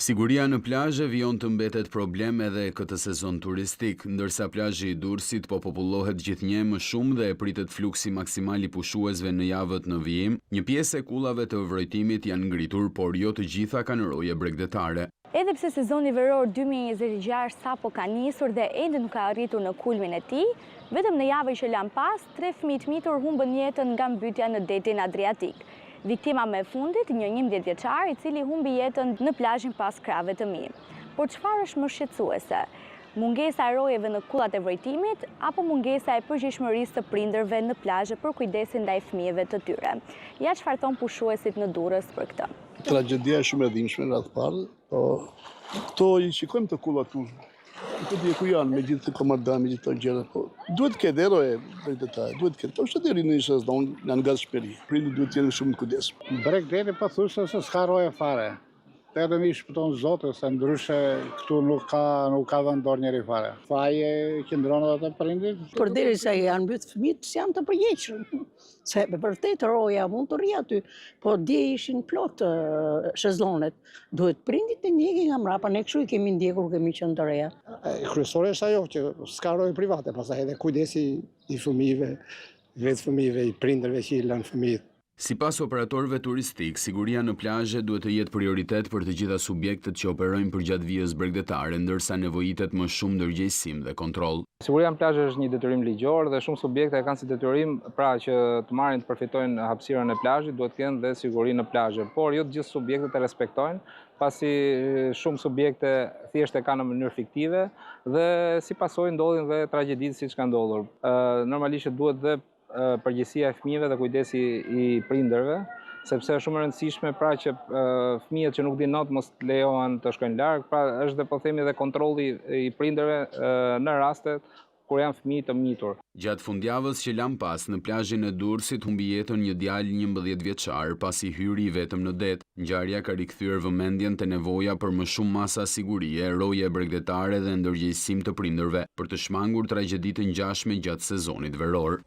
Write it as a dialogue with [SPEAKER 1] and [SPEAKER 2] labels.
[SPEAKER 1] Siguria në plazhe vijon të mbetet problem edhe këtë sezon turistik, ndërsa plazhi i Durrësit po popullohet gjithnjë më shumë dhe pritet fluksi maksimal i pushuesve në javët në vijim. Një pjesë e kullave të vrojtimit janë ngritur, por jo të gjitha kanë roje bregdetare.
[SPEAKER 2] Edhe pse sezoni veror 2026 sapo ka nisur dhe ende nuk ka arritur në kulmin e tij, vetëm në javën që lan pas, 3 fëmijë të mitur humbën jetën nga mbytja në detin Adriatik. Viktima me fundit, një 11 vjeçar, i cili humbi jetën në plazhin pas krave të mi. Por çfarë është më shqetësuese? Mungesa e rojeve në kullat e vrojtimit apo mungesa e përgjegjshmërisë të prindërve në plazhe për kujdesin ndaj fëmijëve të tyre? Ja çfarë thon pushuesit në Durrës për këtë.
[SPEAKER 3] Tragedia është shumë e dhimbshme në radhë parë, po këto i shikojmë të kullat tu. Nuk di ku janë me gjithë komandan, me gjithë të gjëra, po duhet të ketë roje bregdetare, duhet të ketë. Po çfarë deri në një sezon nga shperi. Prindërit duhet të jenë shumë të kujdesshëm.
[SPEAKER 4] Bregdeti pathuajse se s'ka roje fare. Edhe mi shpëton Zoti, se ndryshe këtu nuk ka vend dorë njeri fare. Faje qëndron edhe të prindit.
[SPEAKER 5] Përderisa janë mbyt fëmijët, janë të përgjegjshëm. Se me vërtet roja mund të rri aty, po dje ishin plot shezonet. Duhet prindit të ndjekin nga mrapa, ne kështu i kemi ndjekur, kemi qenë të reja.
[SPEAKER 4] Kryesore është ajo që s'ka roje private, pastaj edhe kujdesi i fëmijëve, vetë fëmijëve, i prindërve që i lënë fëmijët.
[SPEAKER 1] Sipas operatorëve turistik, siguria në plazhe duhet të jetë prioritet për të gjitha subjektet që operojnë përgjatë vijës bregdetare, ndërsa nevojitet më shumë ndërgjegjësim dhe kontroll.
[SPEAKER 6] Siguria në plazhe është një detyrim ligjor dhe shumë subjekte e kanë si detyrim pra që të marrin të përfitojnë hapësirën e plazhit, duhet të kenë dhe siguri në plazhe, por jo të gjithë subjektet e respektojnë, pasi shumë subjekte thjesht e kanë në mënyrë fiktive dhe si pasojë ndodhin dhe tragjeditë siç ka ndodhur. Normalisht duhet dhe përgjegjësia e fëmijëve dhe kujdesi i prindërve, sepse është shumë e rëndësishme pra që fëmijët që nuk dinë not mos lejohen të shkojnë larg, pra është dhe po themi dhe kontrolli i prindërve në rastet kur janë fëmijë të mitur.
[SPEAKER 1] Gjatë fundjavës që lan pas në plazhin e Durrësit humbi jetën një djalë 11 vjeçar pasi hyri vetëm në det. Ngjarja ka rikthyer vëmendjen te nevoja për më shumë masa sigurie, roje bregdetare dhe ndërgjegjësim të prindërve për të shmangur tragjeditë ngjashme gjatë sezonit veror.